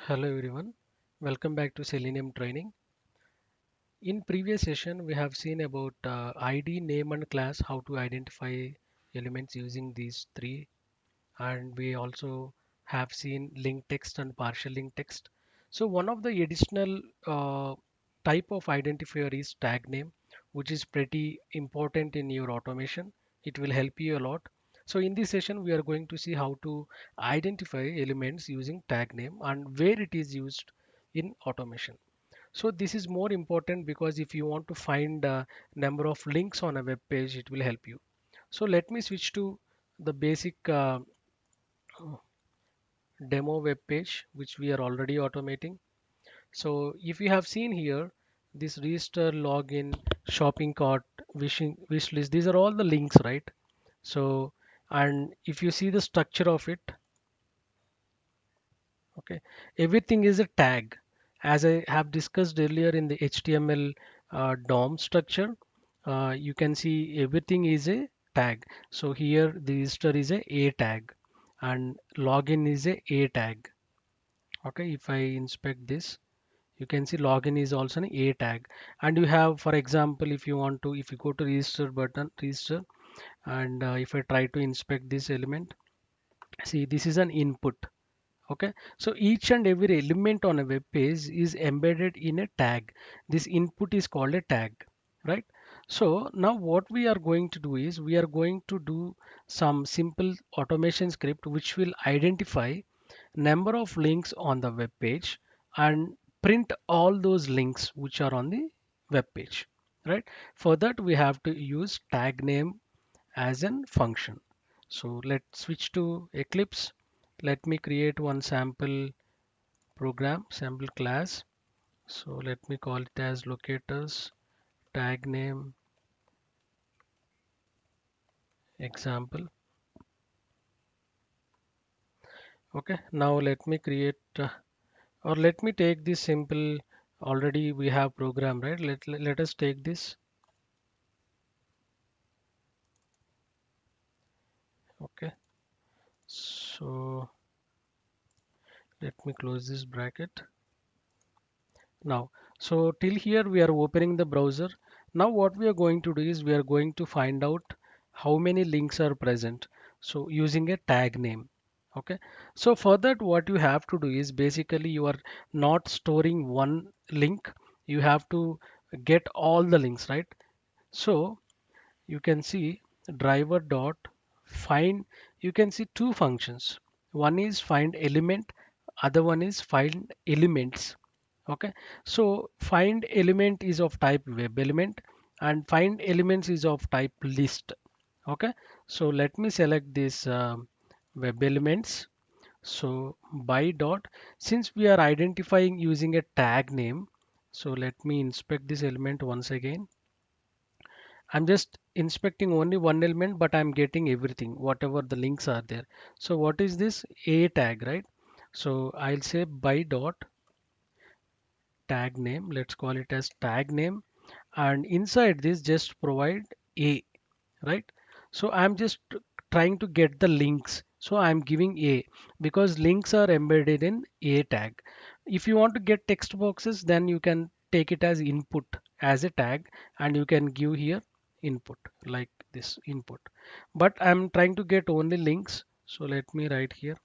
Hello everyone, welcome back to Selenium training. In previous session, we have seen about ID, name and class, how to identify elements using these three. And we also have seen linked text and partial linked text. So one of the additional type of identifier is tag name, which is pretty important in your automation. It will help you a lot. So in this session, we are going to see how to identify elements using tag name and where it is used in automation. So this is more important because if you want to find a number of links on a web page, it will help you. So let me switch to the basic demo web page, which we are already automating. So if you have seen here, this register, login, shopping cart, wish list, these are all the links, right? So, and if you see the structure of it, okay, everything is a tag. As I have discussed earlier in the HTML DOM structure, you can see everything is a tag. So here the register is a tag and login is a tag. Okay, if I inspect this, you can see login is also an a tag. And you have, for example, if you want to, if you go to register button, register, and if I try to inspect this element, see this is an input. Okay, so each and every element on a web page is embedded in a tag. This input is called a tag, right? So now what we are going to do is we are going to do some simple automation script which will identify number of links on the web page and print all those links which are on the web page, right? For that we have to use tag name as an function. So let's switch to Eclipse. Let me create one sample program, sample class. So let me call it as locators, tag name, example. Okay, now let me create or let me take this simple, already we have program, right? Let us take this. Okay, so let me close this bracket. Now, so till here we are opening the browser. Now what we are going to do is we are going to find out how many links are present. So using a tag name. Okay. So for that what you have to do is basically you are not storing one link. You have to get all the links, right? So you can see driver dot find, you can see two functions. One is find element, other one is find elements. Okay, so find element is of type web element and find elements is of type list. Okay, so let me select this web elements. So by dot, since we are identifying using a tag name, so let me inspect this element once again. I'm just inspecting only one element, but I'm getting everything, whatever the links are there. So what is this a tag, right? So I'll say by dot tag name. Let's call it as tag name. And inside this, just provide a, right? So I'm just trying to get the links. So I'm giving a because links are embedded in a tag. If you want to get text boxes, then you can take it as input as a tag and you can give here input like this input. But I'm trying to get only links. So let me write here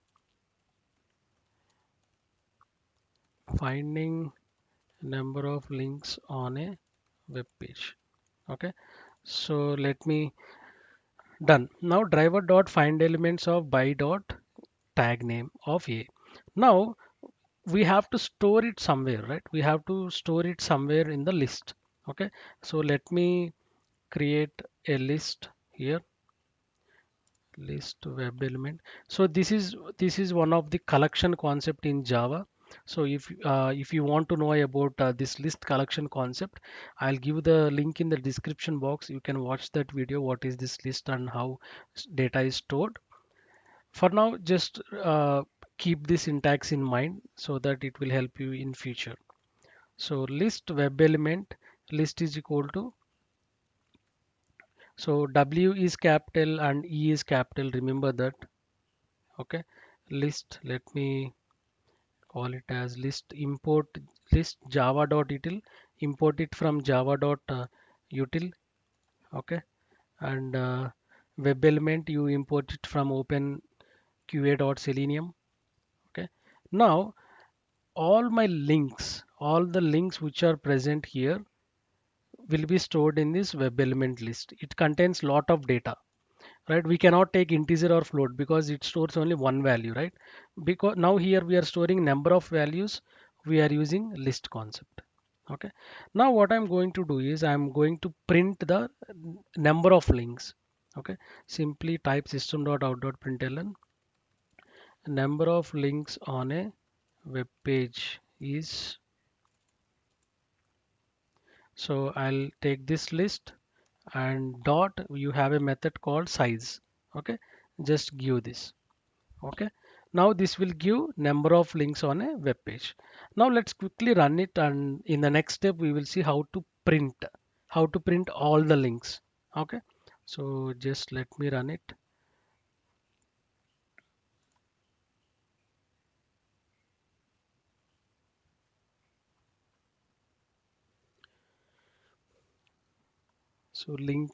finding number of links on a web page. Okay, so let me done. Now driver dot find elements of by dot tag name of a. Now we have to store it somewhere, right? We have to store it somewhere in the list. Okay, so let me create a list here, list web element. So this is one of the collection concept in Java. So if you want to know about this list collection concept, I'll give the link in the description box. You can watch that video, what is this list and how data is stored. For now, just keep this syntax in mind so that it will help you in future. So list web element, list is equal to, so W is capital and E is capital, remember that. Okay, list, let me call it as list import list java.util, import it from java.util. Okay, and web element you import it from open qa.selenium. Okay, now all the links which are present here will be stored in this web element list. It contains lot of data, right? We cannot take integer or float because it stores only one value, right? Because now here we are storing number of values, we are using list concept. Okay, now what I'm going to do is I'm going to print the number of links. Okay, simply type system.out.println number of links on a web page is, so I'll take this list and dot you have a method called size. Okay, just give this. Okay, now this will give number of links on a web page. Now let's quickly run it, and in the next step we will see how to print all the links. Okay, so just let me run it. So link,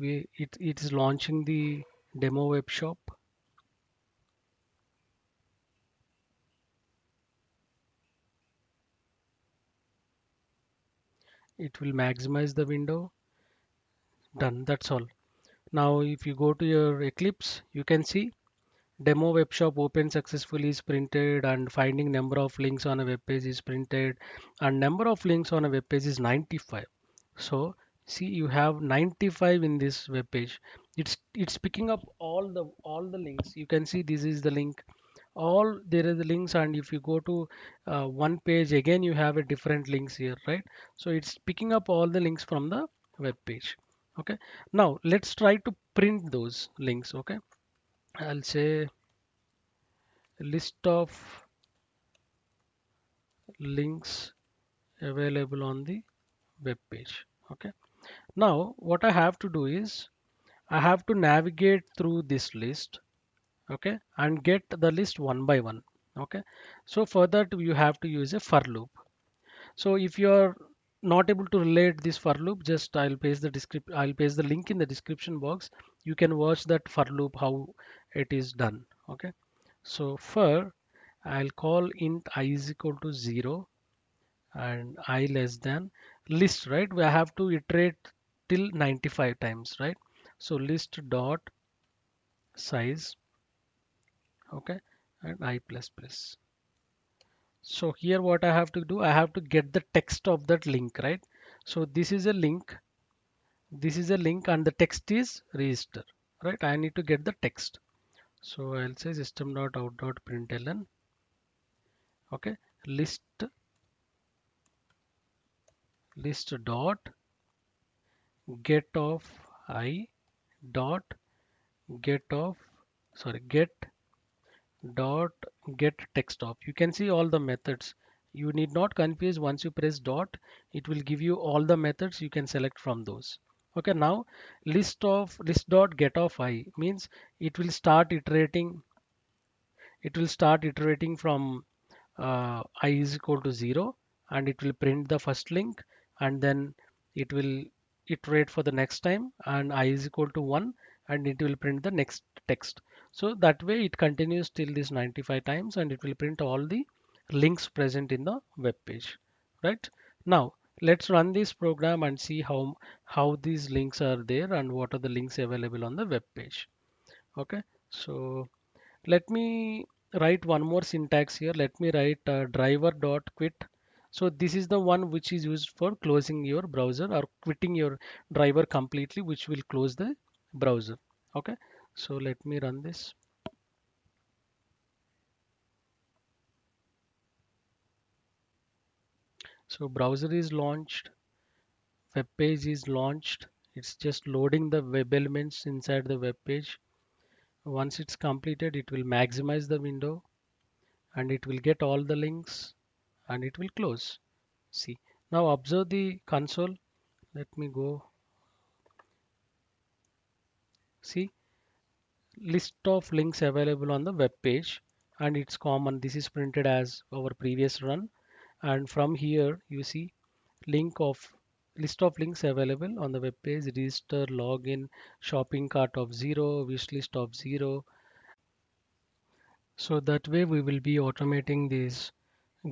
it is launching the demo web shop. It will maximize the window. Done, that's all. Now if you go to your Eclipse, you can see demo web shop open successfully is printed, and finding number of links on a web page is printed, and number of links on a web page is 95. So see, you have 95 in this web page. It's picking up all the links. You can see this is the link, all there are the links, and if you go to one page again you have a different links here, right? So it's picking up all the links from the web page. Okay, now let's try to print those links. Okay, I'll say list of links available on the web page. Okay, now what I have to do is I have to navigate through this list. Okay, and get the list one by one. Okay, so for that you have to use a for loop. So if you are not able to relate this for loop, just I'll paste the link in the description box. You can watch that for loop how it is done. Okay, so for I'll call int I is equal to 0 and I less than list, right? We have to iterate till 95 times, right? So list dot size. Okay, and I plus plus. So here what I have to do, I have to get the text of that link, right? So this is a link and the text is register, right? I need to get the text. So I'll say system.out.println. Okay, list dot get of I dot get of, sorry, get dot get text of. You can see all the methods. You need not confuse. Once you press dot, it will give you all the methods. You can select from those. Okay, now list dot get of I means it will start iterating. It will start iterating from I is equal to 0, and it will print the first link, and then it will iterate for the next time and I is equal to 1, and it will print the next text. So that way it continues till this 95 times, and it will print all the links present in the web page, right? Now let's run this program and see how these links are there and what are the links available on the web page. Okay, so let me write one more syntax here. Let me write driver dot quit. So this is the one which is used for closing your browser or quitting your driver completely, which will close the browser. Okay, so let me run this. So browser is launched, web page is launched. It's just loading the web elements inside the web page. Once it's completed, it will maximize the window and it will get all the links and it will close. See, now observe the console. Let me go. See, list of links available on the web page, and it's common. This is printed as our previous run, and from here you see link of list of links available on the web page: register, login, shopping cart of 0, wish list of 0. So that way we will be automating these,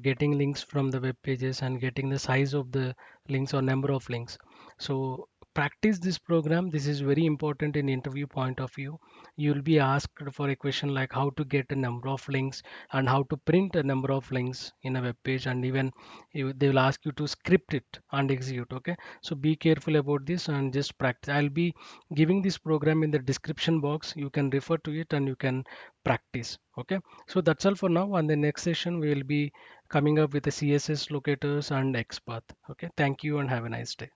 getting links from the web pages and getting the size of the links or number of links. So practice this program. This is very important in interview point of view. You'll be asked for a question like how to get a number of links and how to print a number of links in a web page, and even they will ask you to script it and execute. Okay, so be careful about this and just practice. I'll be giving this program in the description box. You can refer to it and you can practice. Okay, so that's all for now. On the next session we will be coming up with the CSS locators and XPath. Okay, thank you and have a nice day.